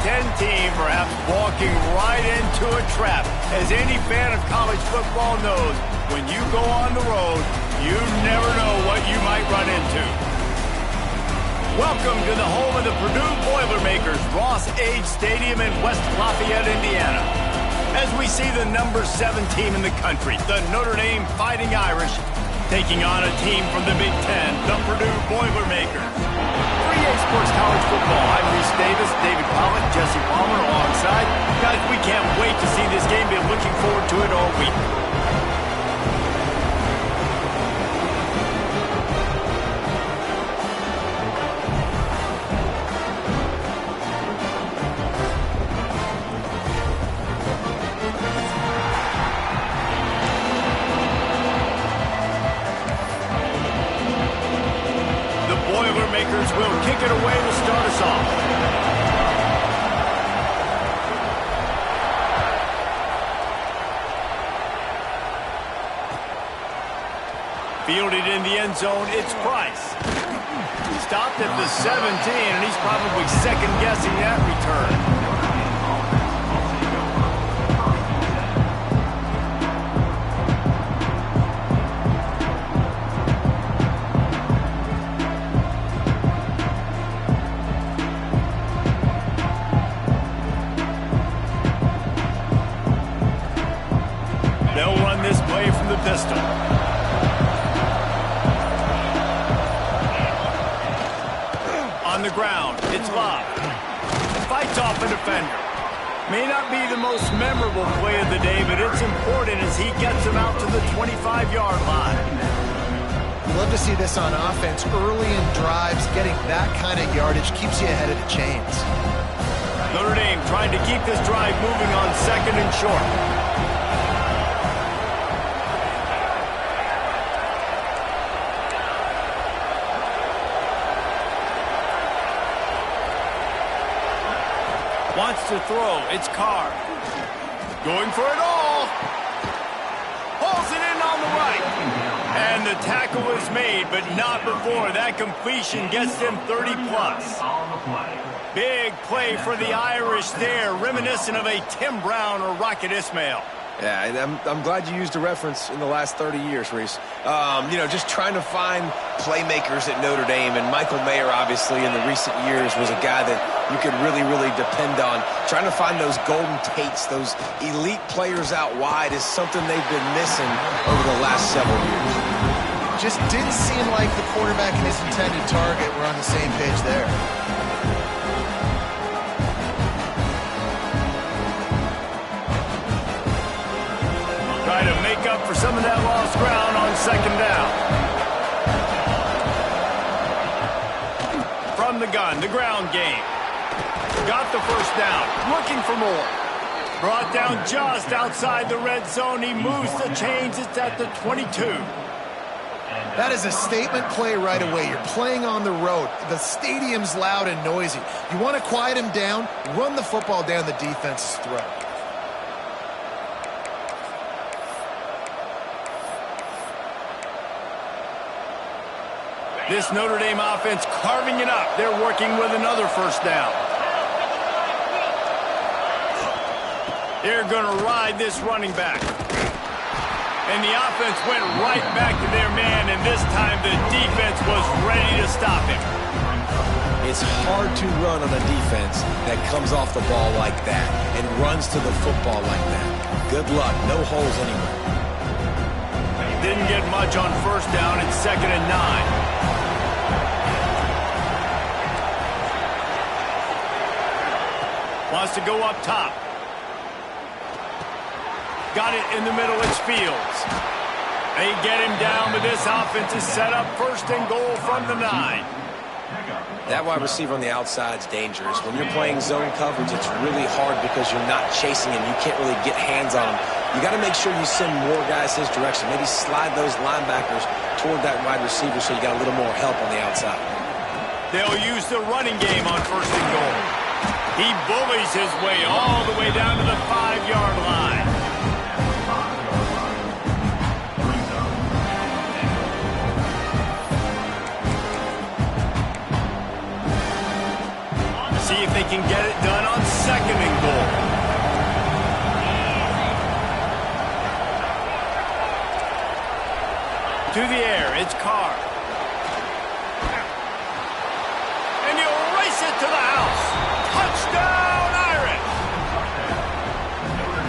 Ten team perhaps walking right into a trap. As any fan of college football knows, when you go on the road, you never know what you might run into. Welcome to the home of the Purdue Boilermakers, Ross Age Stadium in West Lafayette, Indiana. As we see the number 7 team in the country, the Notre Dame Fighting Irish, taking on a team from the Big Ten, the Purdue Boilermakers. 3A Sports College Football. I'm Reese Davis, David Pollock, Jesse Palmer alongside. Guys, we can't wait to see this game. Been looking forward to it all week. Boilermakers will kick it away to start us off. Fielded in the end zone, it's Price. Stopped at the 17, and he's probably second-guessing that return. They'll run this play from the pistol. On the ground, it's Love. Fights off a defender. May not be the most memorable play of the day, but it's important as he gets him out to the 25-yard line. You love to see this on offense. Early in drives, getting that kind of yardage keeps you ahead of the chains. Notre Dame trying to keep this drive moving on second and short. Wants to throw. It's Carr. Going for it all. Pulls it in on the right. And the tackle is made, but not before. That completion gets them 30-plus. Big play for the Irish there, reminiscent of a Tim Brown or Rocket Ismail. Yeah, and I'm glad you used a reference in the last 30 years, Reese. You know, just trying to find playmakers at Notre Dame, and Michael Mayer, obviously, in the recent years was a guy that you could really, really depend on. Trying to find those golden Tates, those elite players out wide is something they've been missing over the last several years. Just didn't seem like the quarterback and his intended target were on the same page there. Try to make up for some of that lost ground on second down. From the gun, the ground game. Got the first down, looking for more. Brought down just outside the red zone. He moves the chains. It's at the 22. That is a statement play right away. You're playing on the road. The stadium's loud and noisy. You want to quiet him down, run the football down the defense's throat. This Notre Dame offense carving it up. They're working with another first down. They're going to ride this running back. And the offense went right back to their man, and this time the defense was ready to stop him. It's hard to run on a defense that comes off the ball like that and runs to the football like that. Good luck. No holes anywhere. Didn't get much on first down. It's 2nd and 9. Wants to go up top. Got it in the middle. It's Fields. They get him down, but this offense is set up 1st and goal from the 9. That wide receiver on the outside is dangerous. When you're playing zone coverage, it's really hard because you're not chasing him. You can't really get hands on him. You got to make sure you send more guys his direction. Maybe slide those linebackers toward that wide receiver so you got a little more help on the outside. They'll use the running game on 1st and goal. He bullies his way all the way down to the 5-yard line. See if they can get it done on second and goal. To the air, it's Carr. And he'll race it to the house. Touchdown, Irish!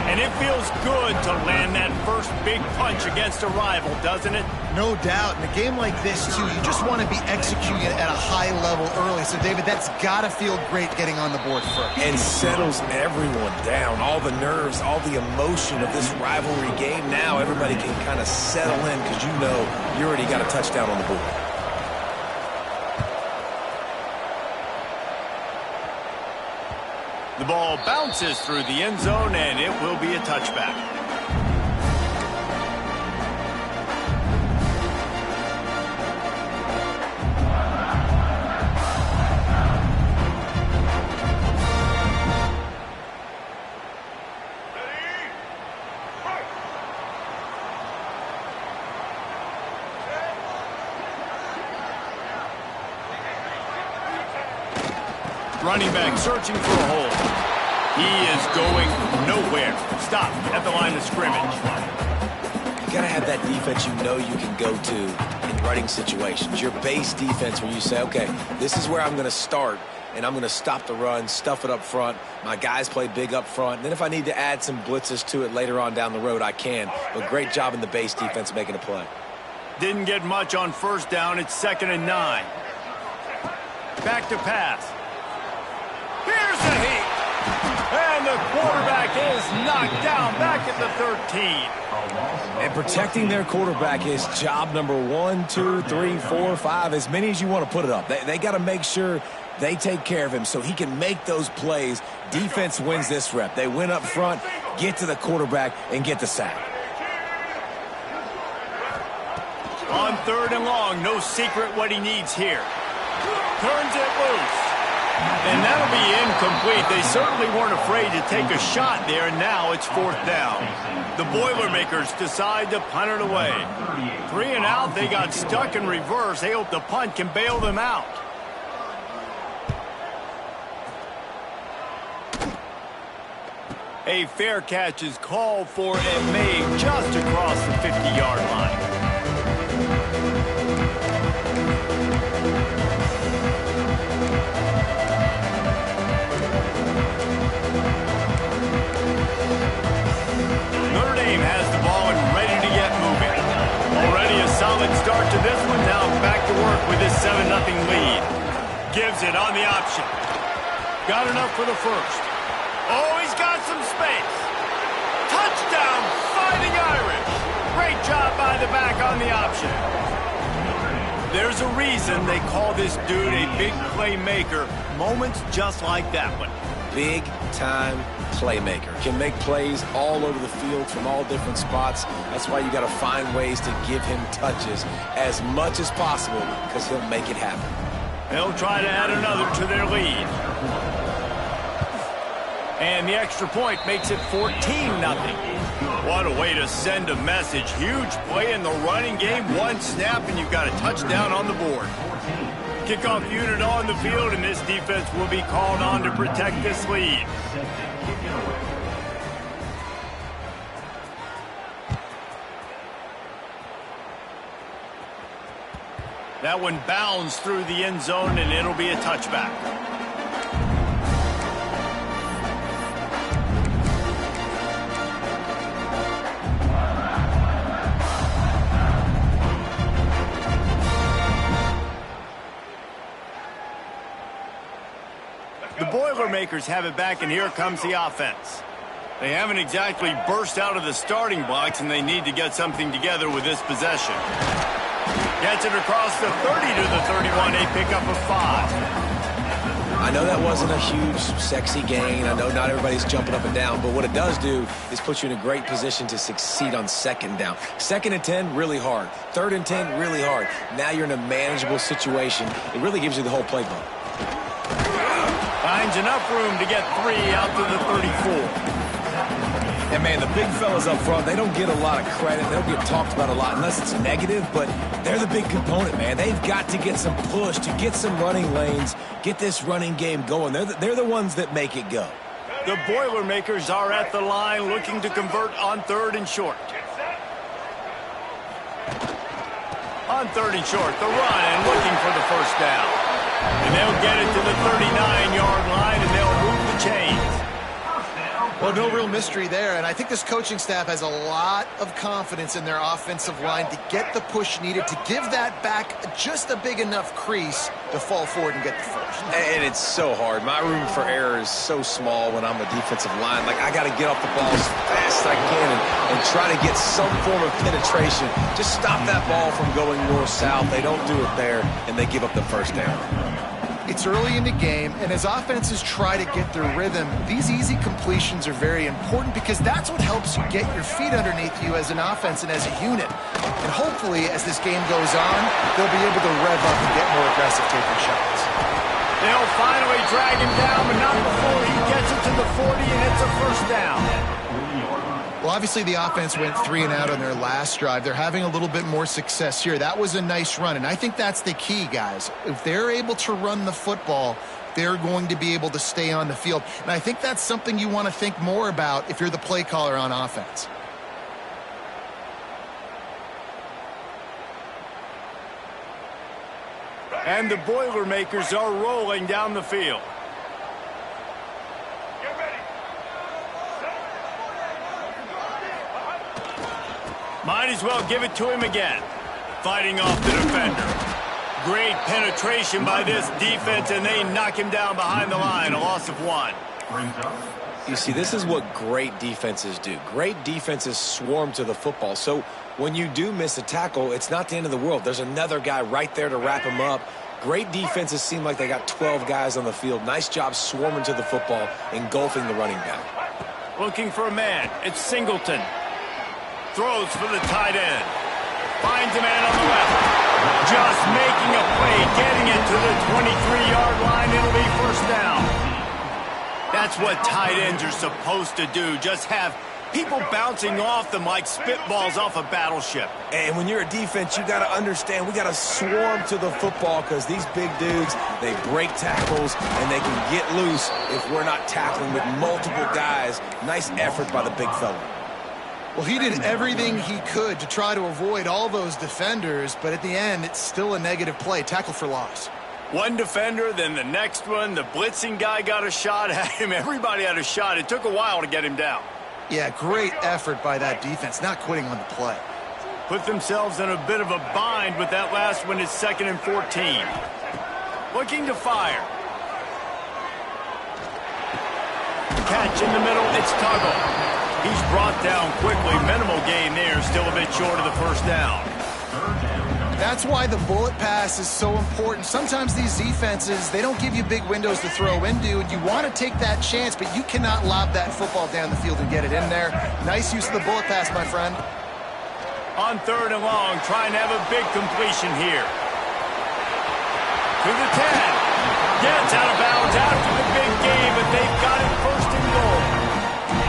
And it feels good to land that first big punch against a rival, doesn't it? No doubt. In a game like this, too, you just want to be executing it at a high level early. So, David, that's got to feel great getting on the board first. And settles everyone down. All the nerves, all the emotion of this rivalry game. Now everybody can kind of settle in because you know you already got a touchdown on the board. The ball bounces through the end zone, and it will be a touchback. Running back searching for a hole. He is going nowhere. Stop at the line of scrimmage. You got to have that defense you know you can go to in running situations. Your base defense where you say, okay, this is where I'm going to start, and I'm going to stop the run, stuff it up front. My guys play big up front. And then if I need to add some blitzes to it later on down the road, I can. But great job in the base defense making a play. Didn't get much on first down. It's 2nd and 9. Back to pass. Here's the heat. And the quarterback is knocked down back at the 13. And protecting their quarterback is job number 1, 2, 3, 4, 5, as many as you want to put it up. They got to make sure they take care of him so he can make those plays. Defense wins this rep. They win up front, get to the quarterback, and get the sack. On 3rd and long, no secret what he needs here. Turns it loose. And that'll be incomplete. They certainly weren't afraid to take a shot there, and now it's 4th down. The Boilermakers decide to punt it away. 3 and out, they got stuck in reverse. They hope the punt can bail them out. A fair catch is called for and made just across the 50-yard line. Has the ball and ready to get moving. Already a solid start to this one. Now back to work with his 7-0 lead. Gives it on the option. Got enough for the first. Oh, he's got some space. Touchdown, Fighting Irish. Great job by the back on the option. There's a reason they call this dude a big playmaker. Moments just like that one. Big-time playmaker. Can make plays all over the field from all different spots. That's why you got to find ways to give him touches as much as possible because he'll make it happen. They'll try to add another to their lead. And the extra point makes it 14-0. What a way to send a message. Huge play in the running game. One snap and you've got a touchdown on the board. Kickoff unit on the field, and this defense will be called on to protect this lead. That one bounds through the end zone, and it'll be a touchback. The Boilermakers have it back, and here comes the offense. They haven't exactly burst out of the starting blocks, and they need to get something together with this possession. Gets it across the 30 to the 31, a pickup of 5. I know that wasn't a huge, sexy gain. I know not everybody's jumping up and down, but what it does do is put you in a great position to succeed on 2nd down. 2nd and 10, really hard. 3rd and 10, really hard. Now you're in a manageable situation. It really gives you the whole playbook. Finds enough room to get 3 out to the 34. And, man, the big fellas up front, they don't get a lot of credit. They don't get talked about a lot unless it's negative, but they're the big component, man. They've got to get some push, to get some running lanes, get this running game going. They're the ones that make it go. The Boilermakers are at the line looking to convert on 3rd and short. On 3rd and short, the run and looking for the first down. And they'll get it to the 39-yard line, and they'll move the chains. Well, no real mystery there, and I think this coaching staff has a lot of confidence in their offensive line to get the push needed to give that back just a big enough crease to fall forward and get the first. And it's so hard. My room for error is so small when I'm a defensive line. Like, I got to get off the ball as fast as I can and try to get some form of penetration. Just stop that ball from going north-south. They don't do it there, and they give up the first down. It's early in the game, and as offenses try to get their rhythm, these easy completions are very important because that's what helps you get your feet underneath you as an offense and as a unit. And hopefully, as this game goes on, they'll be able to rev up and get more aggressive taking shots. They'll finally drag him down, but not before he gets it to the 40, and it's a first down. Well, obviously the offense went 3 and out on their last drive. They're having a little bit more success here. That was a nice run, and I think that's the key, guys. If they're able to run the football, they're going to be able to stay on the field. And I think that's something you want to think more about if you're the play caller on offense. And the Boilermakers are rolling down the field. Might as well give it to him again. Fighting off the defender. Great penetration by this defense, and they knock him down behind the line. A loss of 1. You see, this is what great defenses do. Great defenses swarm to the football. So when you do miss a tackle, it's not the end of the world. There's another guy right there to wrap him up. Great defenses seem like they got 12 guys on the field. Nice job swarming to the football, engulfing the running back. Looking for a man. It's Singleton. Throws for the tight end. Finds a man on the left. Just making a play, getting it to the 23-yard line. It'll be first down. That's what tight ends are supposed to do. Just have people bouncing off them like spitballs off a battleship. And when you're a defense, you got to understand, we got to swarm to the football because these big dudes, they break tackles and they can get loose if we're not tackling with multiple guys. Nice effort by the big fella. Well, he did everything he could to try to avoid all those defenders, but at the end, it's still a negative play. Tackle for loss. One defender, then the next one. The blitzing guy got a shot at him. Everybody had a shot. It took a while to get him down. Yeah, great effort by that defense, not quitting on the play. Put themselves in a bit of a bind with that last one. It's 2nd and 14. Looking to fire. Catch in the middle. It's Tuggle. He's brought down quickly. Minimal gain there. Still a bit short of the first down. That's why the bullet pass is so important. Sometimes these defenses, they don't give you big windows to throw into, and you want to take that chance, but you cannot lob that football down the field and get it in there. Nice use of the bullet pass, my friend. On 3rd and long, trying to have a big completion here. To the 10. Gets out of bounds after the big game, but they've got it first and goal.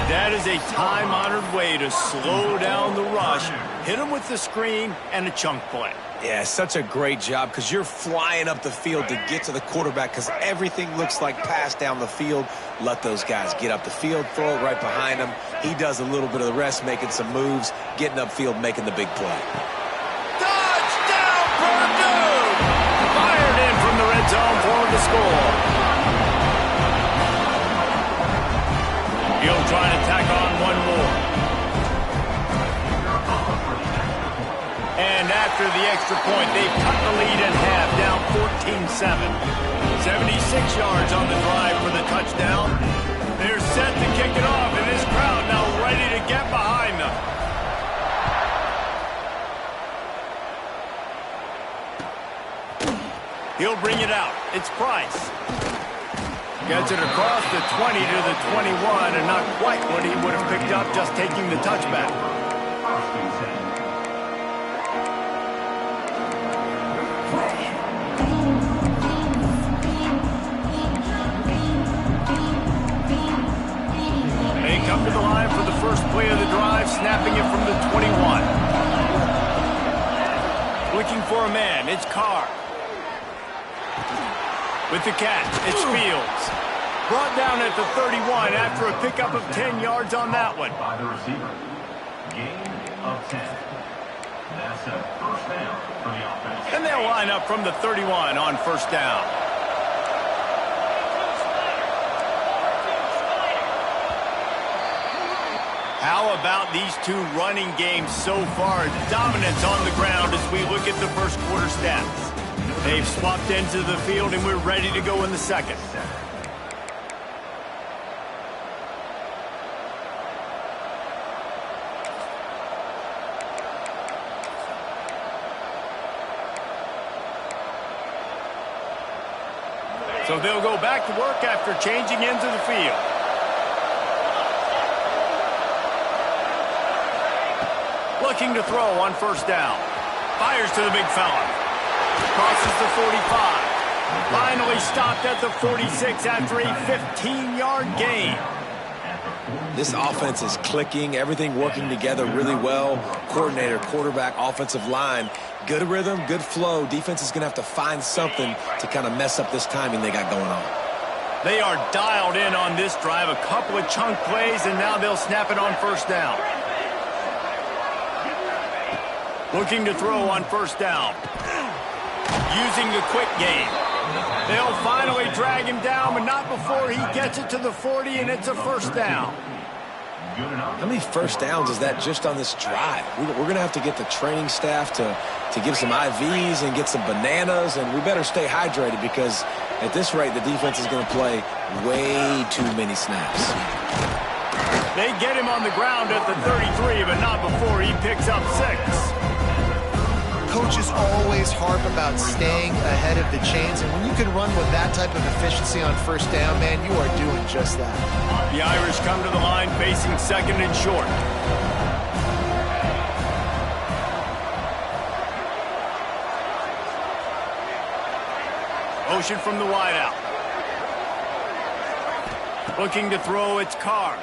That is a time-honored way to slow down the rush, hit them with the screen, and a chunk play. Yeah, such a great job because you're flying up the field to get to the quarterback because everything looks like pass down the field. Let those guys get up the field, throw it right behind him. He does a little bit of the rest, making some moves, getting upfield, making the big play. Touchdown, Purdue! Fired in from the red zone for the score. He'll try to tack on one more. And after the extra point, they cut the lead in half, down 14-7. 76 yards on the drive for the touchdown. They're set to kick it off, and this crowd now ready to get behind them. He'll bring it out. It's Price. Gets it across the 20 to the 21, and not quite what he would have picked up just taking the touchback. They come to the line for the first play of the drive, snapping it from the 21. Looking for a man, it's Carr. With the catch, it's Fields. Brought down at the 31 after a pickup of 10 yards on that one. By the receiver. Gain of 10. That's a first down for the offense. And they'll line up from the 31 on first down. How about these two running games so far? Dominance on the ground as we look at the first quarter stats. They've swapped into the field, and we're ready to go in the second. So they'll go back to work after changing into the field. Looking to throw on first down. Fires to the big fella. Crosses the 45. Finally stopped at the 46 after a 15-yard gain. This offense is clicking, everything working together really well. Coordinator, quarterback, offensive line, good rhythm, good flow. Defense is going to have to find something to kind of mess up this timing they got going on. They are dialed in on this drive. A couple of chunk plays, and now they'll snap it on first down. Looking to throw on first down. Using the quick game. They'll finally drag him down, but not before he gets it to the 40, and it's a first down. How many first downs is that just on this drive? We're going to have to get the training staff to give some IVs and get some bananas, and we better stay hydrated because at this rate, the defense is going to play way too many snaps. They get him on the ground at the 33, but not before he picks up 6. Coaches always harp about staying ahead of the chains, and when you can run with that type of efficiency on first down, man, you are doing just that. The Irish come to the line facing second and short. Motion from the wideout. Looking to throw, it's Carr.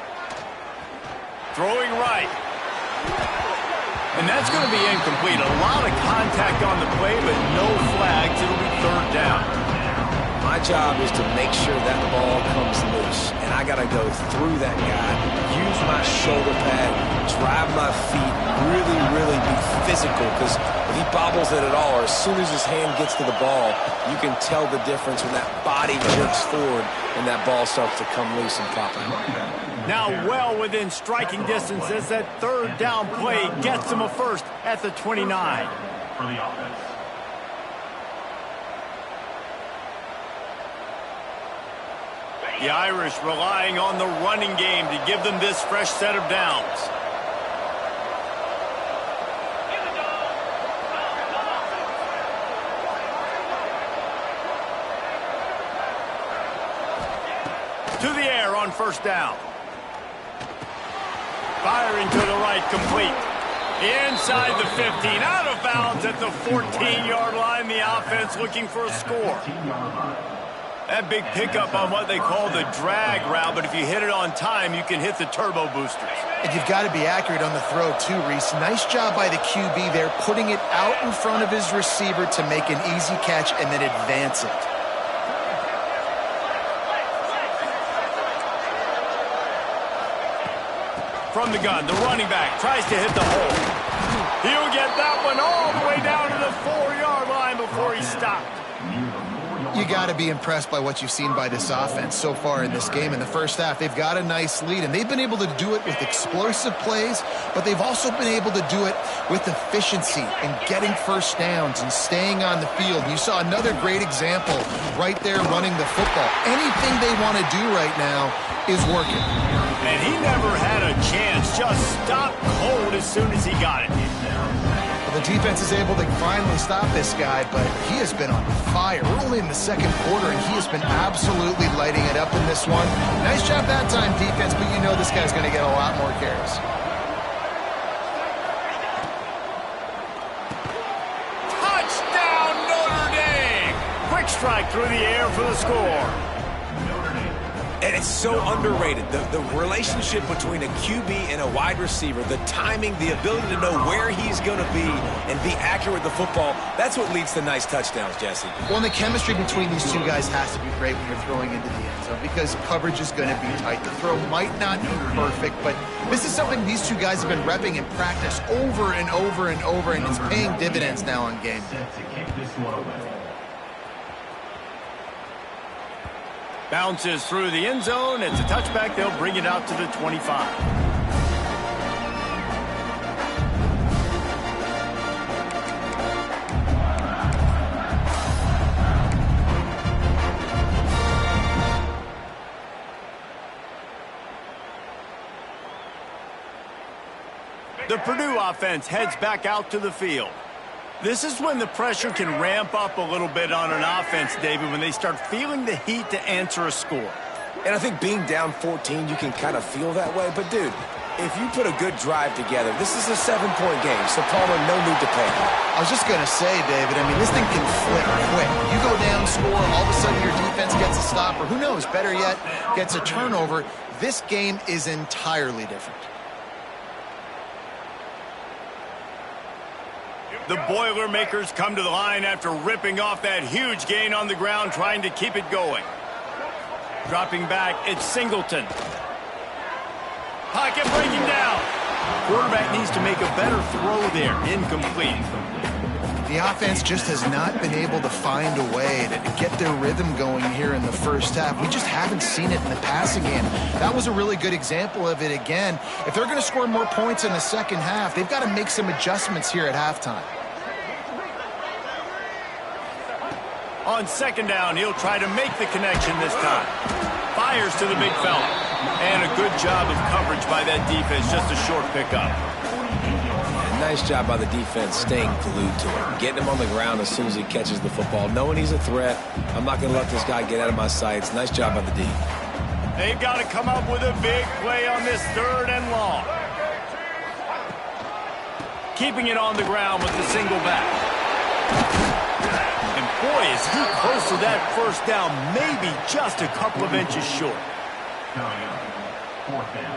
Throwing right. And that's going to be incomplete. A lot of contact on the play, but no flags. It'll be third down. My job is to make sure that ball comes loose, and I got to go through that guy, use my shoulder pad, drive my feet, really be physical, because if he bobbles it at all, or as soon as his hand gets to the ball, you can tell the difference when that body jerks forward and that ball starts to come loose and pop out. Now well within striking distance as that third down play gets him a first at the 29. For the offense. The Irish relying on the running game to give them this fresh set of downs. To the air on first down. Firing to the right, complete. Inside the 15, out of bounds at the 14-yard line. The offense looking for a score. That big pickup on what they call the drag route, but if you hit it on time, you can hit the turbo boosters. And you've got to be accurate on the throw too, Reese. Nice job by the QB there, putting it out in front of his receiver to make an easy catch and then advance it. From the gun, the running back tries to hit the hole. He'll get that one all the way down to the 4-yard line before he stopped. You got to be impressed by what you've seen by this offense so far in this game. In the first half, they've got a nice lead, and they've been able to do it with explosive plays, but they've also been able to do it with efficiency and getting first downs and staying on the field. You saw another great example right there running the football. Anything they want to do right now is working. And he never had a chance, just stopped cold as soon as he got it. Well, the defense is able to finally stop this guy, but he has been on fire. We're only in the second quarter, and he has been absolutely lighting it up in this one. Nice job that time, defense, but you know this guy's going to get a lot more carries. Touchdown, Notre Dame! Quick strike through the air for the score. And it's so underrated. The relationship between a QB and a wide receiver, the timing, the ability to know where he's going to be and be accurate with the football, that's what leads to nice touchdowns, Jesse. Well, and the chemistry between these two guys has to be great when you're throwing into the end zone because coverage is going to be tight. The throw might not be perfect, but this is something these two guys have been repping in practice over and over and over, and it's paying dividends now on game. Set to kick this one away. Bounces through the end zone. It's a touchback. They'll bring it out to the 25. The Purdue offense heads back out to the field. This is when the pressure can ramp up a little bit on an offense, David, when they start feeling the heat to answer a score. And I think being down 14, you can kind of feel that way. But, dude, if you put a good drive together, this is a 7-point game, so Palmer, no need to panic. I was just going to say, David, I mean, this thing can flip quick. You go down, score, all of a sudden your defense gets a stop, or who knows, better yet, gets a turnover. This game is entirely different. The Boilermakers come to the line after ripping off that huge gain on the ground, trying to keep it going. Dropping back, it's Singleton. Pocket breaking down. Quarterback needs to make a better throw there. Incomplete. The offense just has not been able to find a way to get their rhythm going here in the first half. We just haven't seen it in the passing game. That was a really good example of it again. If they're going to score more points in the second half, they've got to make some adjustments here at halftime. On second down, he'll try to make the connection this time. Fires to the big fella. And a good job of coverage by that defense, just a short pickup. Yeah, nice job by the defense staying glued to him, getting him on the ground as soon as he catches the football, knowing he's a threat. I'm not going to let this guy get out of my sights. Nice job by the D. They've got to come up with a big play on this 3rd and long. Keeping it on the ground with the single back. And boy, is he close to that first down, maybe just a couple of inches short. Coming up, 4th down.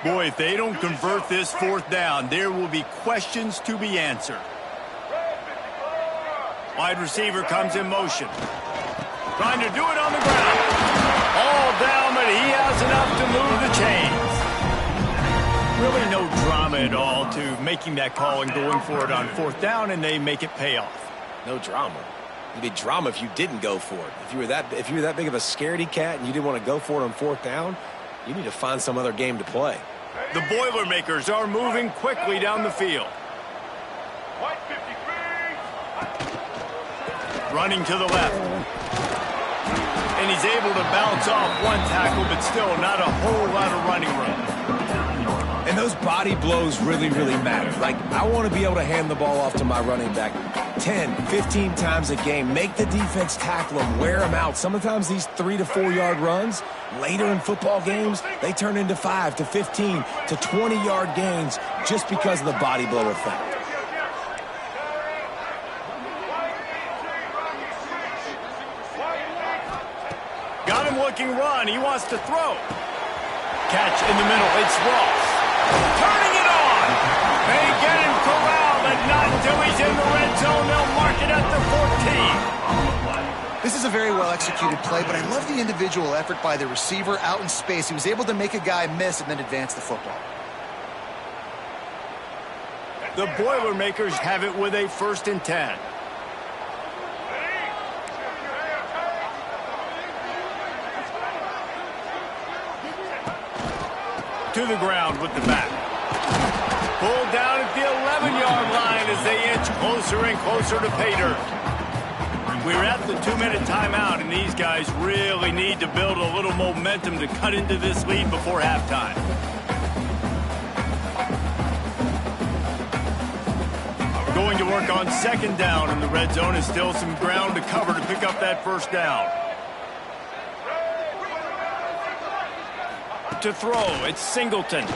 Boy, if they don't convert this 4th down, there will be questions to be answered. Wide receiver comes in motion. Trying to do it on the ground. All down, but he has enough to move the chains. Really no drama at all to making that call and going for it on 4th down, and they make it pay off. No drama. It'd be drama if you didn't go for it. If you were that big of a scaredy cat and you didn't want to go for it on 4th down, you need to find some other game to play. The Boilermakers are moving quickly down the field. Running to the left. And he's able to bounce off one tackle, but still not a whole lot of running room. And those body blows really, really matter. Like, I want to be able to hand the ball off to my running back 10, 15 times a game. Make the defense tackle them, wear them out. Sometimes these 3 to 4 yard runs, later in football games, they turn into 5 to 15 to 20 yard gains just because of the body blow effect. Got him looking run. He wants to throw. Catch in the middle. It's Ross. Turning it on. They get him corralled, but not until he's in the red zone. They'll mark it at the 14. This is a very well-executed play, but I love the individual effort by the receiver out in space. He was able to make a guy miss and then advance the football. The Boilermakers have it with a 1st and 10. To the ground with the back. Pulled down at the 11-yard line as they inch closer and closer to pay dirt. We're at the 2-minute timeout, and these guys really need to build a little momentum to cut into this lead before halftime. Going to work on 2nd down in the red zone, and still some ground to cover to pick up that 1st down. To throw, it's Singleton. It's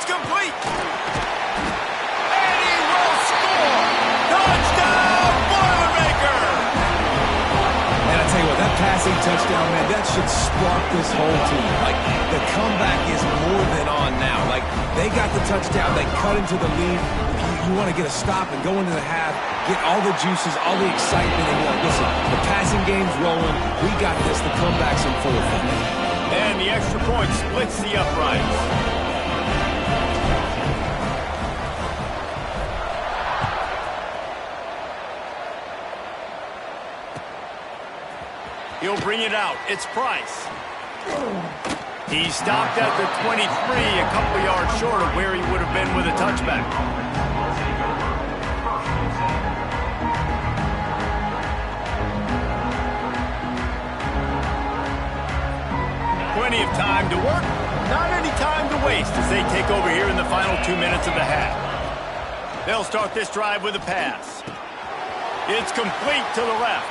complete. And he will score. Touchdown, Boilermaker. And I tell you what, that passing touchdown, man, that should spark this whole team. Like, the comeback is more than on now. Like, they got the touchdown, they cut into the lead. You want to get a stop and go into the half, get all the juices, all the excitement, and you're like, listen, the passing game's rolling. We got this. The comeback's in full effect. And the extra point splits the uprights. He'll bring it out. It's Price. He stopped at the 23, a couple yards short of where he would have been with a touchback. Plenty of time to work, not any time to waste as they take over here in the final 2 minutes of the half. They'll start this drive with a pass. It's complete to the left.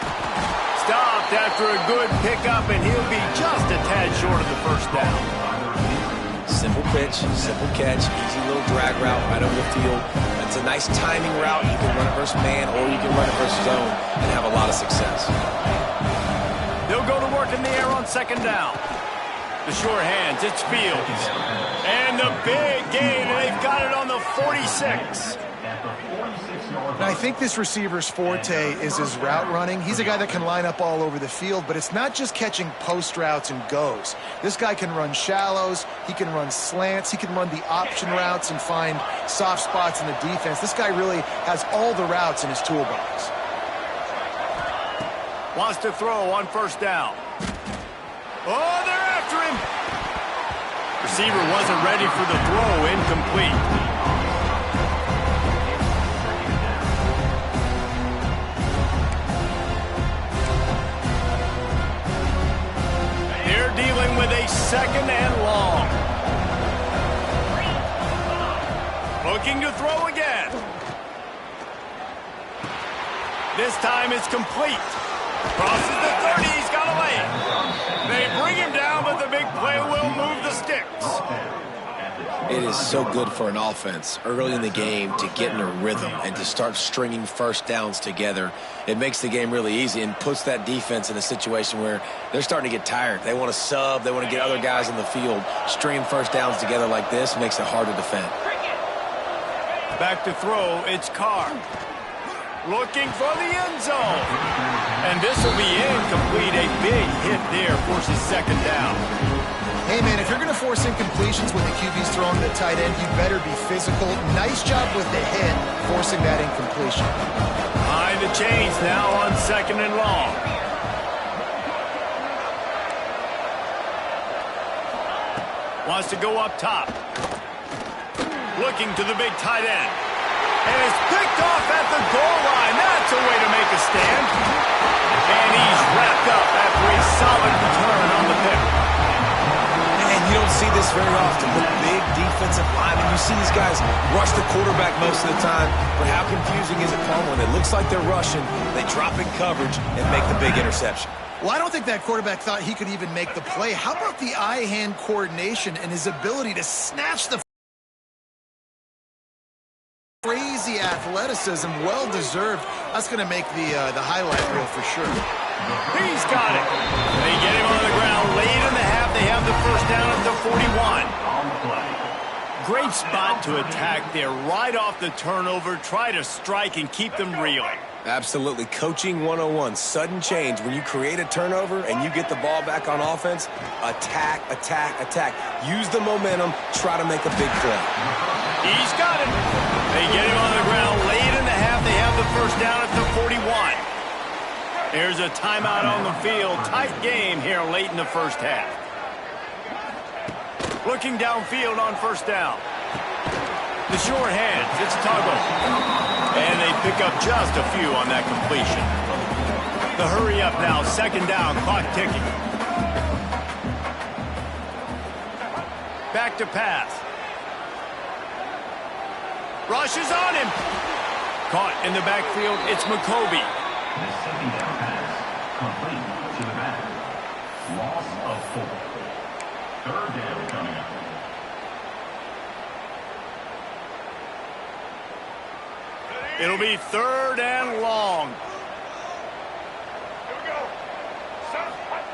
Stopped after a good pickup, and he'll be just a tad short of the first down. Simple pitch, simple catch, easy little drag route right over the field. It's a nice timing route. You can run it versus man, or you can run it versus zone and have a lot of success. They'll go to work in the air on second down. The short hands, it's Fields. And the big gain, and they've got it on the 46. And I think this receiver's forte is his route running. He's a guy that can line up all over the field, but it's not just catching post routes and goes. This guy can run shallows, he can run slants, he can run the option routes and find soft spots in the defense. This guy really has all the routes in his toolbox. Wants to throw on first down. Oh, they're after him. Receiver wasn't ready for the throw, incomplete. Dealing with a second and long. Looking to throw again. This time it's complete. Crosses the 30, he's got a lane. They bring him down, but the big play will move the sticks. It is so good for an offense early in the game to get in a rhythm and to start stringing first downs together. It makes the game really easy and puts that defense in a situation where they're starting to get tired. They want to sub. They want to get other guys in the field. Stringing first downs together like this makes it hard to defend. Back to throw, it's Carr. Looking for the end zone. And this will be incomplete. A big hit there forces second down. Hey, man, if you're going to force incompletions when the QB's throwing the tight end, you better be physical. Nice job with the hit, forcing that incompletion. Behind the chains now on second and long. Wants to go up top. Looking to the big tight end. And it's picked off at the goal line. That's a way to make a stand. And he's wrapped up after a solid return on the pick. And you don't see this very often. The big defensive linemen, you see these guys rush the quarterback most of the time, but how confusing is it when it looks like they're rushing, they drop in coverage and make the big interception? Well, I don't think that quarterback thought he could even make the play. How about the eye-hand coordination and his ability to snatch the crazy athleticism, well-deserved. That's going to make the highlight reel for sure. He's got it. They get him on the ground late in the half. They have the first down at the 41. Great spot to attack there. Right off the turnover, try to strike and keep them reeling. Absolutely. Coaching 101. Sudden change. When you create a turnover and you get the ball back on offense, attack, attack, attack. Use the momentum. Try to make a big play. He's got him. They get him on the ground late in the half. They have the first down at the 41. There's a timeout on the field. Tight game here late in the first half. Looking downfield on first down. The short hands. It's Tuggle. And they pick up just a few on that completion. The hurry up now. Second down. Clock ticking. Back to pass. Rushes on him. Caught in the backfield. It's McCoby. Loss of 4. Third down coming up. It'll be 3rd and long.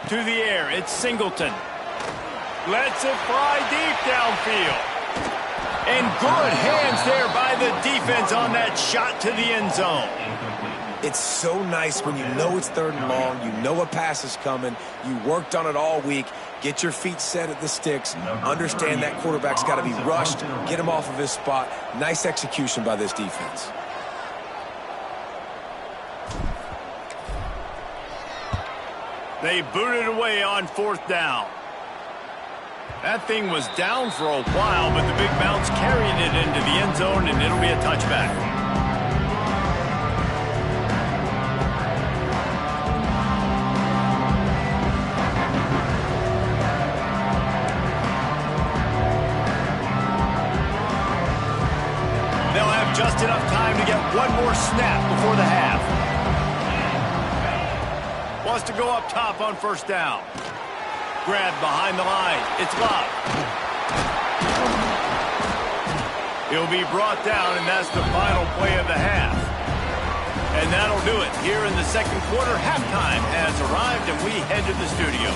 To the air, it's Singleton. Lets it fly deep downfield. And good hands there by the defense on that shot to the end zone. It's so nice when you know it's 3rd and long, you know a pass is coming, you worked on it all week, get your feet set at the sticks, understand that quarterback's got to be rushed, get him off of his spot. Nice execution by this defense. They booted away on 4th down. That thing was down for a while, but the big bounce carried it into the end zone, and it'll be a touchback. They'll have just enough time to get one more snap before the half. Wants to go up top on 1st down. Grab behind the line. It's Love. He'll be brought down, and that's the final play of the half. And that'll do it. Here in the 2nd quarter, halftime has arrived, and we head to the studio.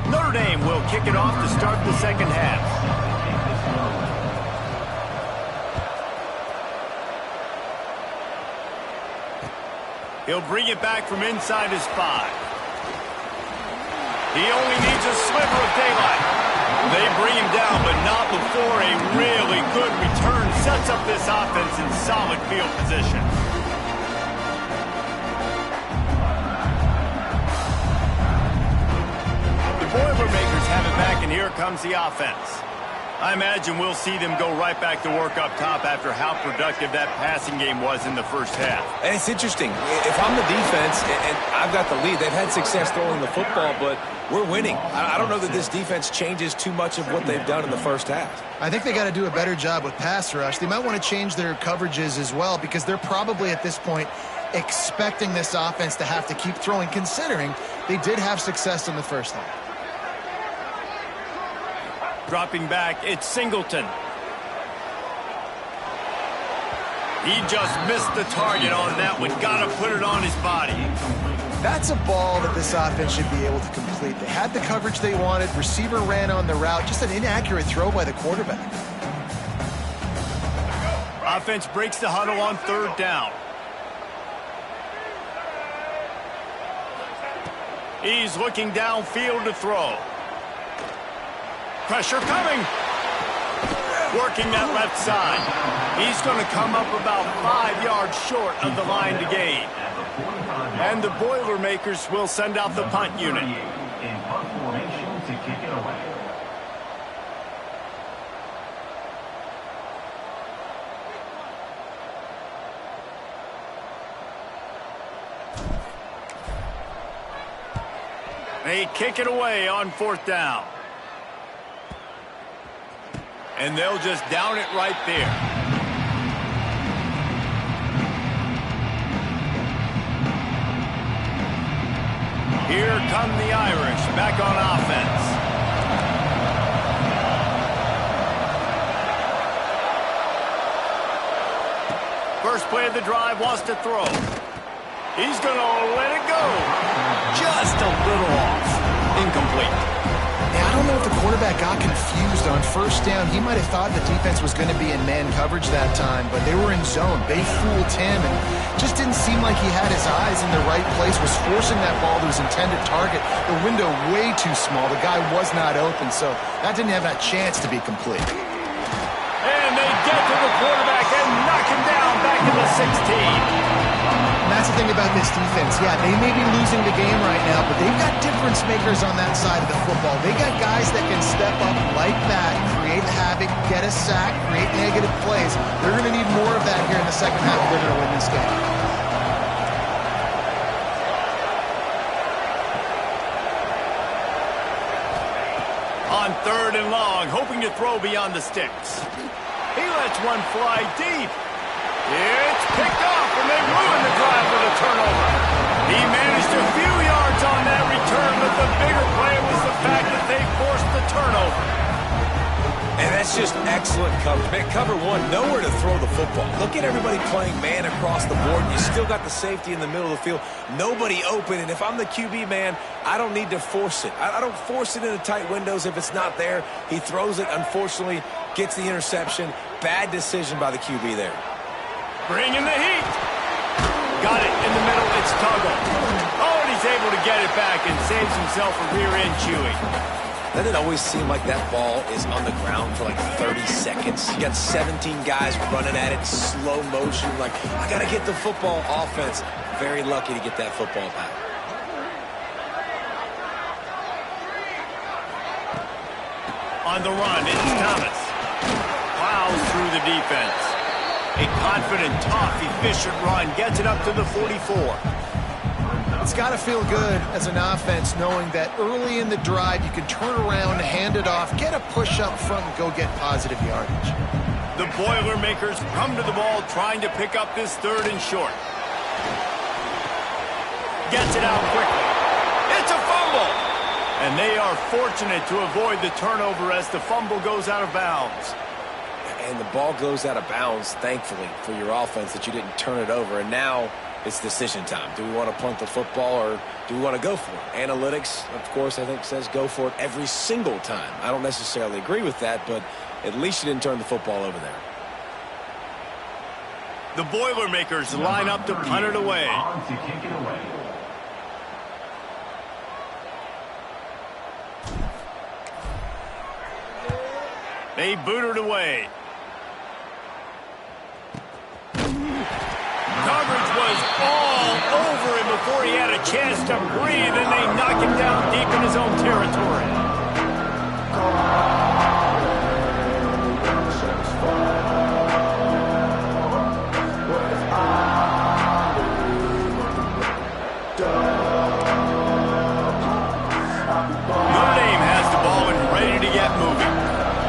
Notre Dame will kick it off to start the 2nd half. He'll bring it back from inside his 5. He only needs a sliver of daylight. They bring him down, but not before a really good return sets up this offense in solid field position. The Boilermakers have it back, and here comes the offense. I imagine we'll see them go right back to work up top after how productive that passing game was in the 1st half. And it's interesting. If I'm the defense and I've got the lead, they've had success throwing the football, but we're winning. I don't know that this defense changes too much of what they've done in the 1st half. I think they got to do a better job with pass rush. They might want to change their coverages as well, because they're probably at this point expecting this offense to have to keep throwing, considering they did have success in the 1st half. Dropping back, it's Singleton. He just missed the target on that one. Got to put it on his body. That's a ball that this offense should be able to complete. They had the coverage they wanted. Receiver ran on the route. Just an inaccurate throw by the quarterback. Offense breaks the huddle on 3rd down. He's looking downfield to throw. Pressure coming. Working that left side. He's going to come up about 5 yards short of the line to gain. And the Boilermakers will send out the punt unit. In punt formation to kick it away. They kick it away on 4th down. And they'll just down it right there. Here come the Irish back on offense. First play of the drive, wants to throw. He's going to let it go. Just a little off. Incomplete. Yeah, I don't know if the quarterback got confused on 1st down. He might have thought the defense was going to be in man coverage that time, but they were in zone. They fooled him, and just didn't seem like he had his eyes in the right place, was forcing that ball to his intended target. The window way too small. The guy was not open, so that didn't have that chance to be complete. And they get to the quarterback and knock him down back to the 16. And that's the thing about this defense. Yeah, they may be losing the game right now, but they've got difference makers on that side of the football. They got guys that can step up like that, create havoc, get a sack, create negative plays. They're going to need more of that here in the 2nd half if they're going to win this game. On 3rd and long, hoping to throw beyond the sticks. He lets one fly deep. It's picked off, and they ruin the That's just excellent coverage. Man, cover one, nowhere to throw the football. Look at everybody playing man across the board. You still got the safety in the middle of the field. Nobody open, and if I'm the QB, man, I don't need to force it. I don't force it into tight windows if it's not there. He throws it, unfortunately, gets the interception. Bad decision by the QB there. Bring in the heat. Got it in the middle. It's Tuggle. Oh, and he's able to get it back and saves himself a rear end chewing. Doesn't it always seem like that ball is on the ground for like 30 seconds? You got 17 guys running at it, slow motion. Like, I got to get the football. Offense, very lucky to get that football back. On the run, it's Thomas. Plows through the defense. A confident, tough, efficient run gets it up to the 44. It's got to feel good as an offense knowing that early in the drive you can turn around, hand it off, get a push up front, and go get positive yardage. The Boilermakers come to the ball trying to pick up this 3rd and short. Gets it out quickly. It's a fumble! And they are fortunate to avoid the turnover as the fumble goes out of bounds. And the ball goes out of bounds, thankfully, for your offense that you didn't turn it over. And now it's decision time. Do we want to punt the football or do we want to go for it? Analytics, of course, I think says go for it every single time. I don't necessarily agree with that, but at least you didn't turn the football over there. The Boilermakers line up to punt it away. On to kick it away. They boot it away. Coverage was all over him before he had a chance to breathe, and they knock him down deep in his own territory. Notre Dame has the ball and ready to get moving.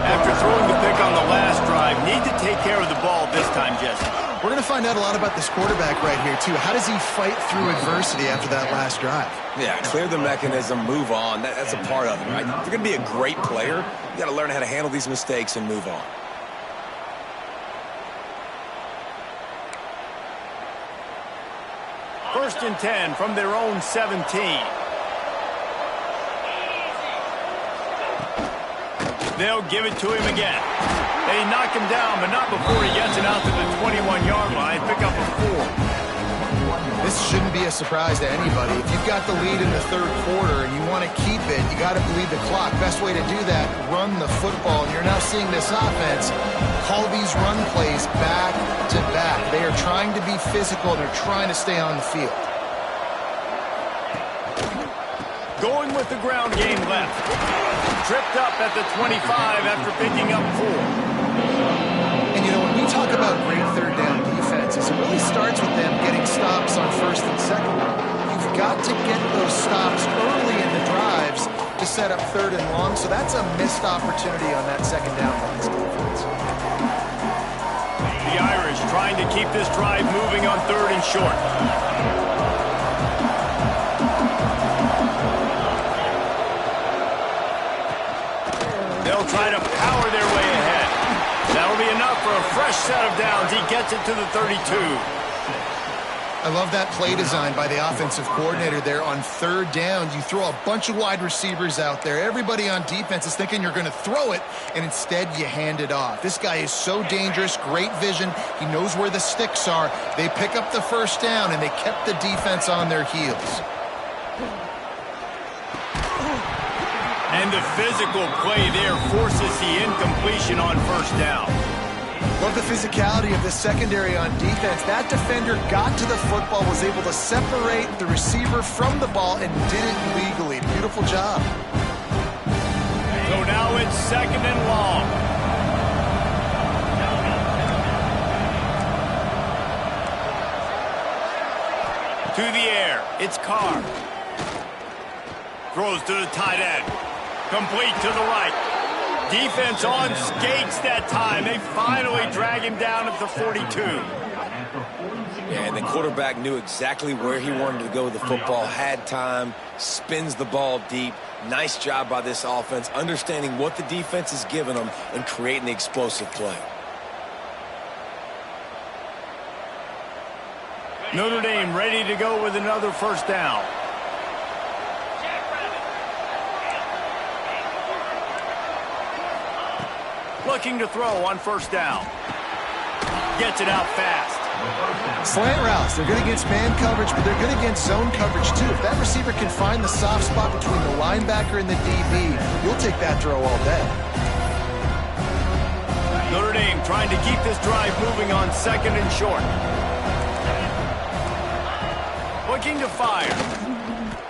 After throwing the pick on the last drive, need to take care of the ball this time, Jesse. We're going to find out a lot about this quarterback right here, too. How does he fight through adversity after that last drive? Yeah, clear the mechanism, move on. That's a part of it, right? If you're going to be a great player, you got to learn how to handle these mistakes and move on. First and 10 from their own 17. They'll give it to him again. They knock him down, but not before he gets it out to the 21-yard line. Pick up a 4. This shouldn't be a surprise to anybody. If you've got the lead in the 3rd quarter and you want to keep it, you got to bleed the clock. Best way to do that, run the football. And you're now seeing this offense call these run plays back to back. They are trying to be physical. They're trying to stay on the field. Going with the ground game left. Tripped up at the 25 after picking up 4. And, you know, when we talk about great 3rd down defenses, it really starts with them getting stops on 1st and 2nd. You've got to get those stops early in the drives to set up 3rd and long, so that's a missed opportunity on that 2nd down by this defense. The Irish trying to keep this drive moving on 3rd and short. They'll try to power their way ahead. That'll be enough for a fresh set of downs. He gets it to the 32. I love that play design by the offensive coordinator there on 3rd down. You throw a bunch of wide receivers out there. Everybody on defense is thinking you're going to throw it, and instead you hand it off. This guy is so dangerous, great vision. He knows where the sticks are. They pick up the 1st down, and they kept the defense on their heels. And the physical play there forces the incompletion on 1st down. Love the physicality of the secondary on defense. That defender got to the football, was able to separate the receiver from the ball, and did it legally. Beautiful job. So now it's 2nd and long. To the air. It's Carr. Throws to the tight end. Complete to the right. Defense on skates that time. They finally drag him down at the 42. Yeah, and the quarterback knew exactly where he wanted to go with the football, had time, spins the ball deep. Nice job by this offense, understanding what the defense is giving them and creating the explosive play. Notre Dame ready to go with another first down. Looking to throw on first down. Gets it out fast. Slant routes, they're good against man coverage, but they're good against zone coverage too. If that receiver can find the soft spot between the linebacker and the DB, you'll take that throw all day. Notre Dame trying to keep this drive moving on second and short. Looking to fire.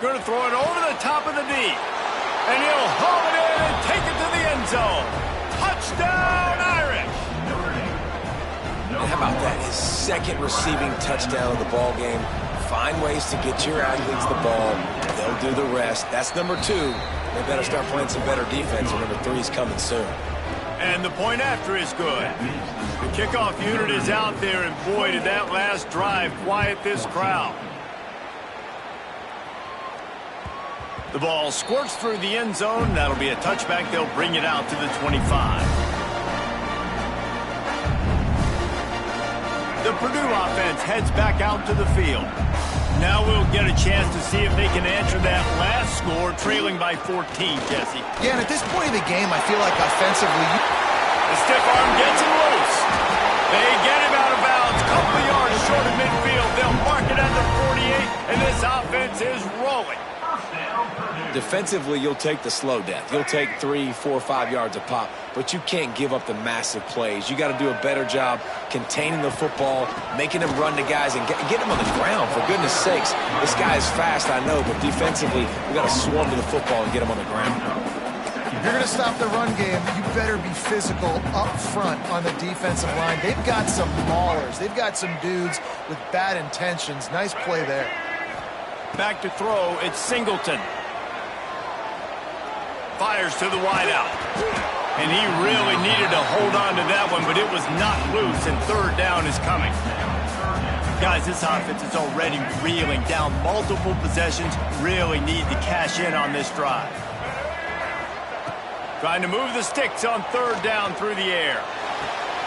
Going to throw it over the top of the D. And he'll haul it in and take it to the end zone. Touchdown, Irish! And how about that? His second receiving touchdown of the ball game. Find ways to get your athletes the ball. They'll do the rest. That's number 2. They better start playing some better defense, or number 3 is coming soon. And the point after is good. The kickoff unit is out there, and boy, did that last drive quiet this crowd. The ball squirts through the end zone. That'll be a touchback. They'll bring it out to the 25. The Purdue offense heads back out to the field. Now we'll get a chance to see if they can answer that last score, trailing by 14, Jesse. Yeah, and at this point of the game, I feel like offensively... The stiff arm gets him loose. They get him out of bounds. Couple of yards short of midfield. They'll mark it at the 48, and this offense is rolling. Defensively, you'll take the slow death. You'll take 3, 4, 5 yards a pop, but you can't give up the massive plays. You got to do a better job containing the football, making them run to guys, and get them on the ground, for goodness sakes. This guy is fast, I know, but defensively, we got to swarm to the football and get him on the ground. If you're going to stop the run game, you better be physical up front on the defensive line. They've got some maulers. They've got some dudes with bad intentions. Nice play there. Back to throw, it's Singleton. Fires to the wideout. And he really needed to hold on to that one, but it was not loose, and third down is coming. Guys, this offense is already reeling down multiple possessions. Really need to cash in on this drive. Trying to move the sticks on third down through the air.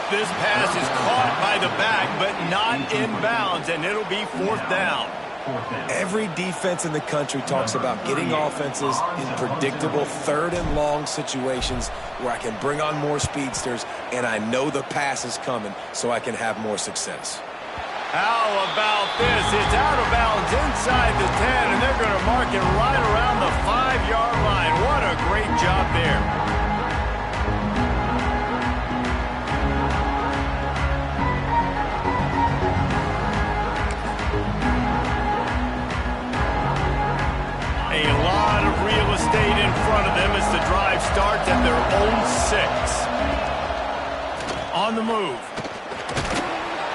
This pass is caught by the back, but not in bounds, and it'll be fourth down. Every defense in the country talks about getting offenses in predictable third and long situations where I can bring on more speedsters, and I know the pass is coming, so I can have more success. How about this? It's out of bounds inside the 10, and they're going to mark it right around the 5-yard line. What a great job there. A lot of real estate in front of them as the drive starts at their own 6. On the move.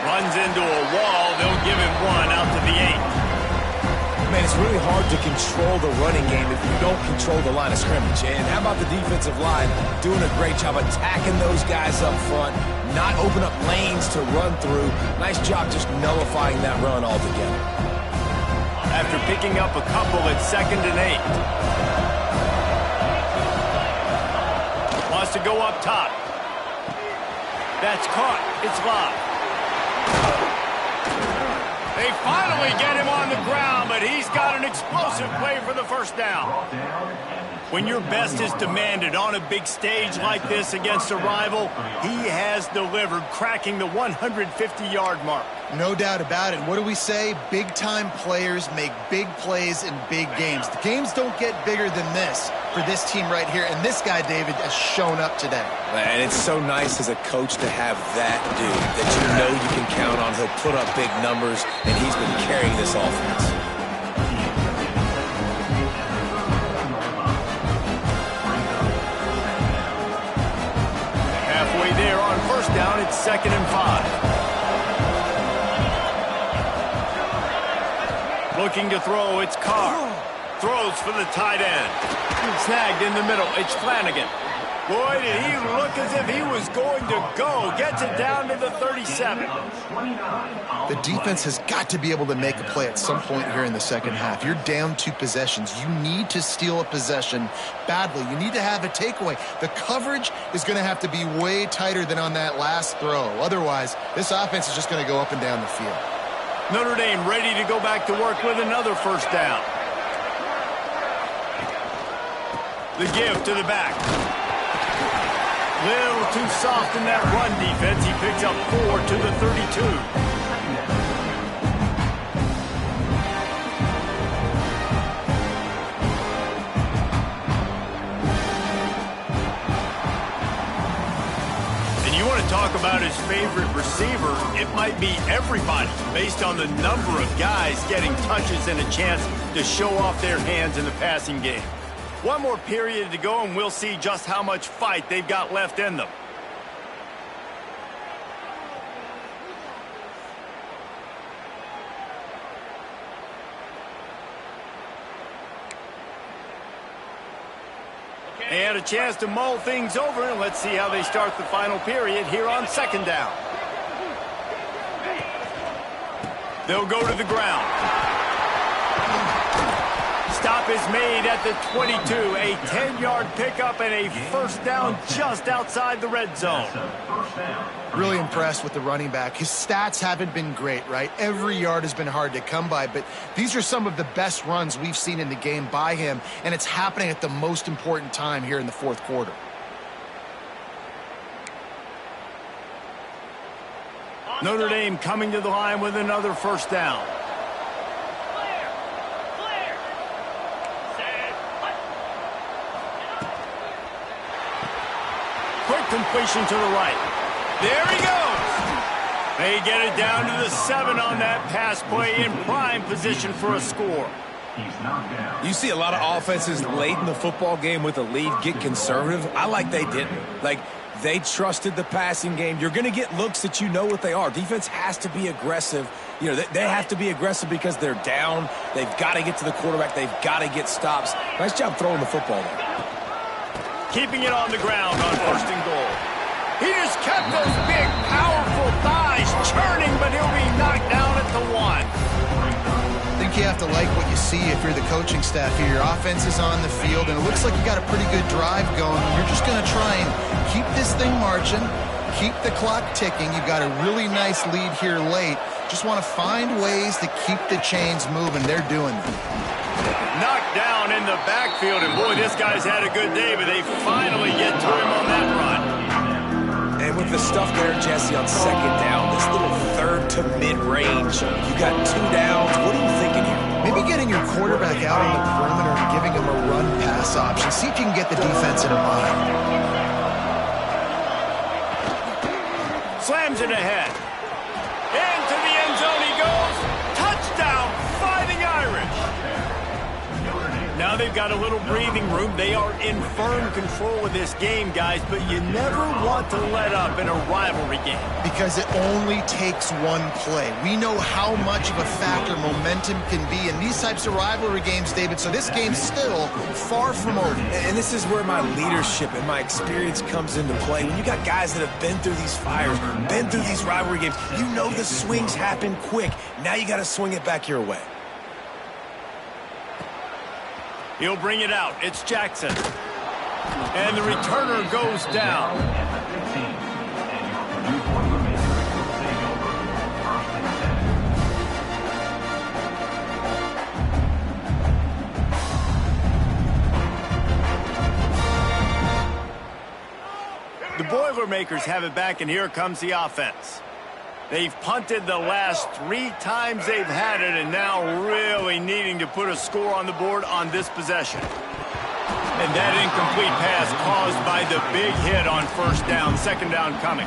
Runs into a wall. They'll give him one out to the 8. Man, it's really hard to control the running game if you don't control the line of scrimmage. And how about the defensive line doing a great job attacking those guys up front, not open up lanes to run through. Nice job just nullifying that run altogether. After picking up a couple at 2nd and 8. Wants to go up top. That's caught. It's locked. They finally get him on the ground, but he's got an explosive play for the first down. When your best is demanded on a big stage like this against a rival, he has delivered, cracking the 150-yard mark. No doubt about it. What do we say? Big-time players make big plays in big games. The games don't get bigger than this for this team right here, and this guy, David, has shown up today. And it's so nice as a coach to have that dude that you know you can count on. He'll put up big numbers, and he's been carrying this offense. Halfway there on first down, it's 2nd and 5. Looking to throw, it's Carr. Throws for the tight end. Snagged in the middle, it's Flanagan. Boy, did he look as if he was going to go. Gets it down to the 37. The defense has got to be able to make a play at some point here in the second half. You're down 2 possessions. You need to steal a possession badly. You need to have a takeaway. The coverage is going to have to be way tighter than on that last throw. Otherwise, this offense is just going to go up and down the field. Notre Dame ready to go back to work with another first down. The give to the back. Little too soft in that run defense. He picks up 4 to the 32. And you want to talk about his favorite receiver, it might be everybody based on the number of guys getting touches and a chance to show off their hands in the passing game. One more period to go, and we'll see just how much fight they've got left in them. And a chance to mull things over, and let's see how they start the final period here on second down. They'll go to the ground. Stop is made at the 22. A 10-yard pickup and a first down just outside the red zone. Really impressed with the running back. His stats haven't been great, right? Every yard has been hard to come by, but these are some of the best runs we've seen in the game by him, and it's happening at the most important time here in the fourth quarter. Notre Dame coming to the line with another first down. Quick completion to the right. There he goes. They get it down to the 7 on that pass play, in prime position for a score. You see a lot of offenses late in the football game with a lead get conservative. I like they didn't. Like, they trusted the passing game. You're going to get looks that you know what they are. Defense has to be aggressive. You know, they have to be aggressive because they're down. They've got to get to the quarterback. They've got to get stops. Nice job throwing the football there. Keeping it on the ground on first and goal. He just kept those big, powerful thighs churning, but he'll be knocked down at the 1. I think you have to like what you see if you're the coaching staff here. Your offense is on the field, and it looks like you got a pretty good drive going. You're just going to try and keep this thing marching, keep the clock ticking. You've got a really nice lead here late. Just want to find ways to keep the chains moving. They're doing it. Knocked down in the backfield, and boy, this guy's had a good day, but they finally get to him on that run. And with the stuff there, Jesse, on second down, this little third to mid-range, you got 2 downs. What are you thinking here? Maybe getting your quarterback out on the perimeter and giving him a run-pass option. See if you can get the defense in a bind. Slams it ahead. Into the end zone he goes. Touchdown, Fighting Irish. Now they've got a little breathing room. They are in firm control of this game, guys, but you never want to let up in a rivalry game. Because it only takes one play. We know how much of a factor momentum can be in these types of rivalry games, David, so this game's still far from over. And this is where my leadership and my experience comes into play. When you got guys that have been through these fires, been through these rivalry games, you know the swings happen quick. Now you got to swing it back your way. He'll bring it out. It's Jackson. And the returner goes down. The Boilermakers have it back, and here comes the offense. They've punted the last 3 times they've had it, and now really needing to put a score on the board on this possession. And that incomplete pass caused by the big hit on first down, second down coming.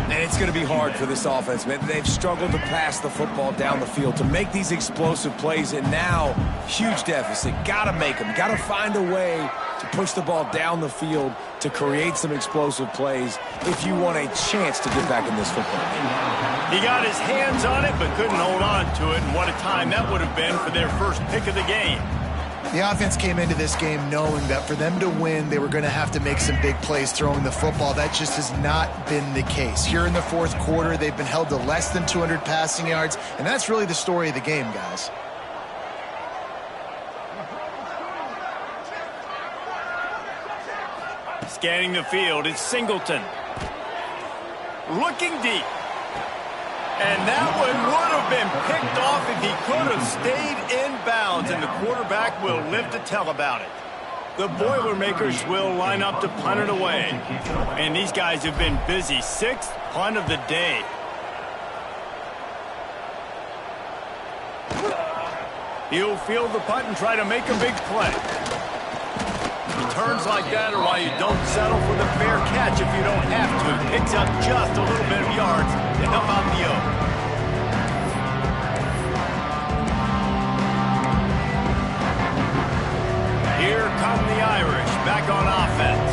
And it's going to be hard for this offense, man. They've struggled to pass the football down the field, to make these explosive plays, and now, huge deficit. Got to make them. Got to find a way to push the ball down the field to create some explosive plays if you want a chance to get back in this football game. He got his hands on it, but couldn't hold on to it, and what a time that would have been for their first pick of the game. The offense came into this game knowing that for them to win, they were going to have to make some big plays throwing the football. That just has not been the case. Here in the fourth quarter, they've been held to less than 200 passing yards, and that's really the story of the game, guys. Scanning the field, it's Singleton. Looking deep. And that one would have been picked off if he could have stayed in bounds, and the quarterback will live to tell about it. The Boilermakers will line up to punt it away. And these guys have been busy. 6th punt of the day. He'll field the punt and try to make a big play. Returns like that are why you don't settle for the fair catch if you don't have to. Picks up just a little bit of yards to help out the Oak. Here come the Irish back on offense.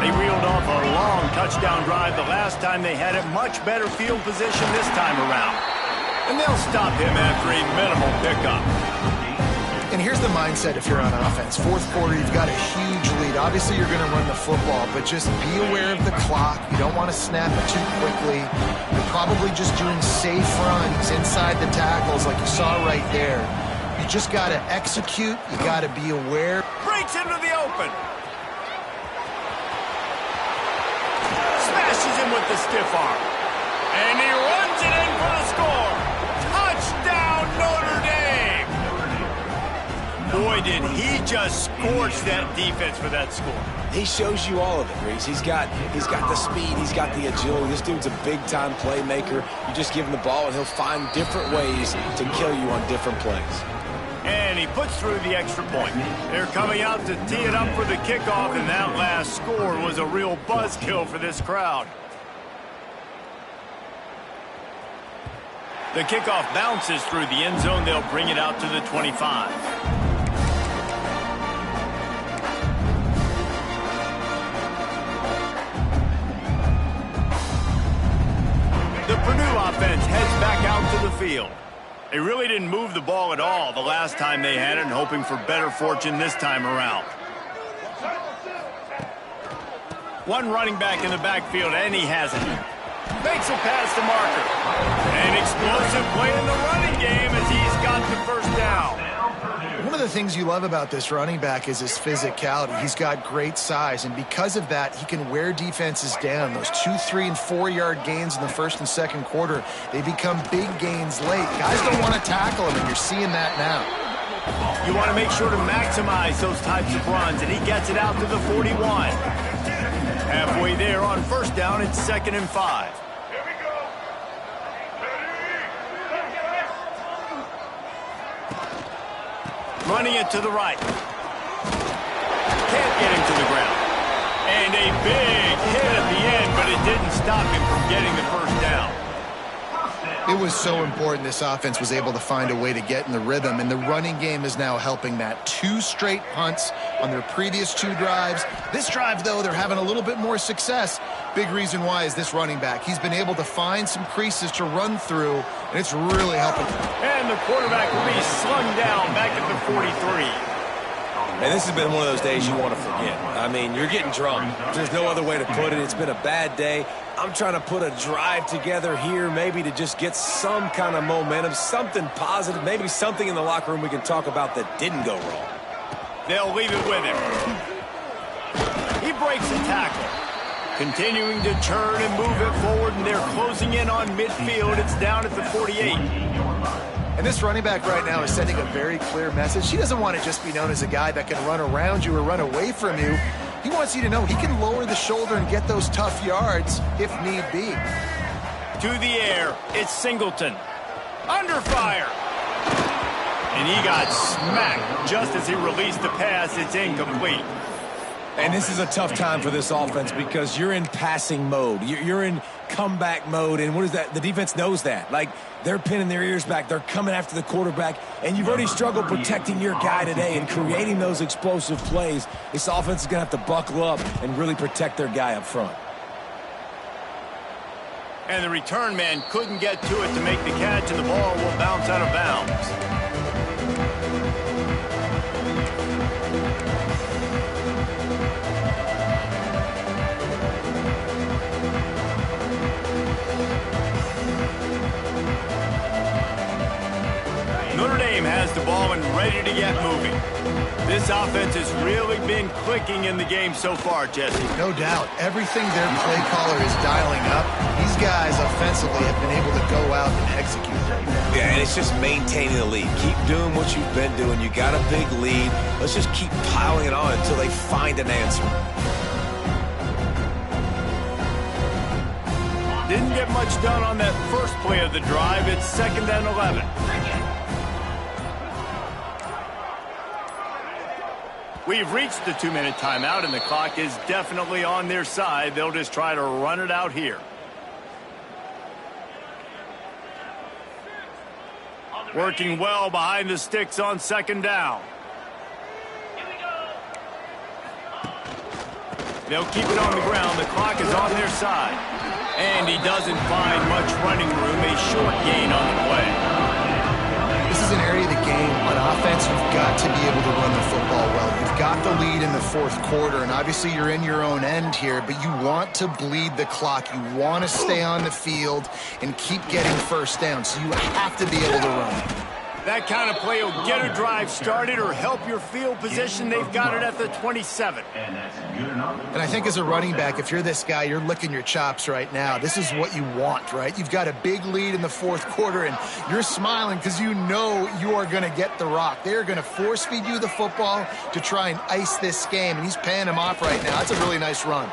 They reeled off a long touchdown drive the last time they had it. Much better field position this time around. And they'll stop him after a minimal pickup. And here's the mindset if you're on offense. Fourth quarter, you've got a huge lead. Obviously, you're going to run the football, but just be aware of the clock. You don't want to snap it too quickly. You're probably just doing safe runs inside the tackles like you saw right there. You just got to execute. You got to be aware. Breaks into the open. Smashes him with the stiff arm. And he runs it in for the score. Touchdown, Notre Dame. Boy, did he just scorch that defense for that score. He shows you all of it, Reese. He's got the speed, he's got the agility. This dude's a big-time playmaker. You just give him the ball, and he'll find different ways to kill you on different plays. And he puts through the extra point. They're coming out to tee it up for the kickoff, and that last score was a real buzzkill for this crowd. The kickoff bounces through the end zone. They'll bring it out to the 25. The Purdue offense heads back out to the field. They really didn't move the ball at all the last time they had it, and hoping for better fortune this time around. One running back in the backfield, and he has it. Makes it past the marker. An explosive play in the running game as he's got the first down. One of the things you love about this running back is his physicality. He's got great size, and because of that, he can wear defenses down. Those 2, 3, and 4-yard gains in the first and second quarter, they become big gains late. Guys don't want to tackle him, and you're seeing that now. You want to make sure to maximize those types of runs, and he gets it out to the 41. Halfway there on first down, it's 2nd and 5. Running it to the right. Can't get him to the ground. And a big hit at the end, but it didn't stop him from getting the first down. It was so important this offense was able to find a way to get in the rhythm, and the running game is now helping that. 2 straight punts on their previous 2 drives. This drive, though, they're having a little bit more success. Big reason why is this running back. He's been able to find some creases to run through, and it's really helping. And the quarterback will be slung down back at the 43. And this has been one of those days you want to forget. I mean, you're getting drunk. There's no other way to put it. It's been a bad day. I'm trying to put a drive together here maybe to just get some kind of momentum, something positive, maybe something in the locker room we can talk about that didn't go wrong. They'll leave it with him. He breaks the tackle. Continuing to churn and move it forward, and they're closing in on midfield. It's down at the 48. And this running back right now is sending a very clear message. He doesn't want to just be known as a guy that can run around you or run away from you. He wants you to know he can lower the shoulder and get those tough yards if need be. To the air, it's Singleton. Under fire. And he got smacked just as he released the pass. It's incomplete. And this is a tough time for this offense because you're in passing mode. You're in comeback mode, and what is that? The defense knows that. Like, they're pinning their ears back. They're coming after the quarterback, and you've already struggled protecting your guy today and creating those explosive plays. This offense is going to have to buckle up and really protect their guy up front. And the return man couldn't get to it to make the catch, and the ball will bounce out of bounds. Dame has the ball and ready to get moving. This offense has really been clicking in the game so far, Jesse. No doubt. Everything their play caller is dialing up, these guys offensively have been able to go out and execute right now. Yeah, and it's just maintaining the lead. Keep doing what you've been doing. You got a big lead. Let's just keep piling it on until they find an answer. Didn't get much done on that first play of the drive. It's 2nd and 11. We've reached the 2-minute timeout, and the clock is definitely on their side. They'll just try to run it out here. Working well behind the sticks on 2nd down. They'll keep it on the ground. The clock is on their side. And he doesn't find much running room. A short gain on the play. This is an area of the game. On offense, you've got to be able to run the football well. You've got the lead in the 4th quarter, and obviously you're in your own end here, but you want to bleed the clock. You want to stay on the field and keep getting first down, so you have to be able to run. That kind of play will get a drive started or help your field position. They've got it at the 27. And I think as a running back, if you're this guy, you're licking your chops right now. This is what you want, right? You've got a big lead in the 4th quarter, and you're smiling because you know you are going to get the rock. They're going to force feed you the football to try and ice this game, and he's paying him off right now. That's a really nice run.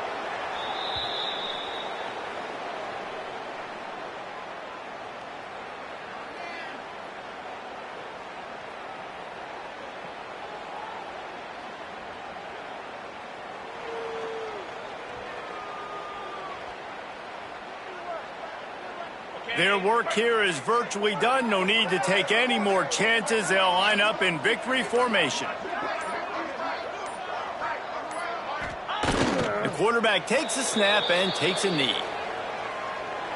Their work here is virtually done. No need to take any more chances. They'll line up in victory formation. The quarterback takes a snap and takes a knee.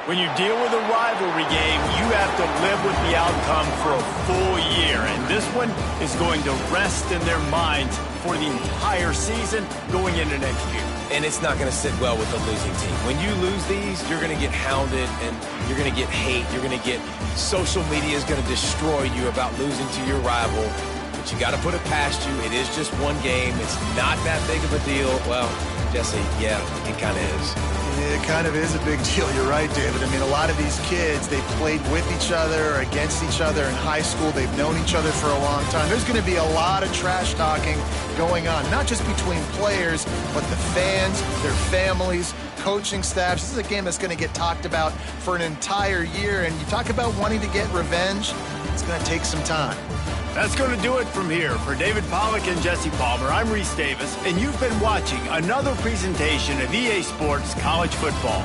When you deal with a rivalry game, you have to live with the outcome for a full year. And this one is going to rest in their minds for the entire season going into next year. And it's not going to sit well with the losing team. When you lose these, you're going to get hounded and you're going to get hate. You're going to get social media is going to destroy you about losing to your rival. But you got to put it past you. It is just one game. It's not that big of a deal. Well, Jesse, yeah, it kind of is. It kind of is a big deal. You're right, David. I mean, a lot of these kids, they played with each other or against each other in high school. They've known each other for a long time. There's going to be a lot of trash talking going on, not just between players, but the fans, their families, coaching staffs. This is a game that's going to get talked about for an entire year. And you talk about wanting to get revenge, it's going to take some time. That's going to do it from here. For David Pollack and Jesse Palmer, I'm Reese Davis, and you've been watching another presentation of EA Sports College Football.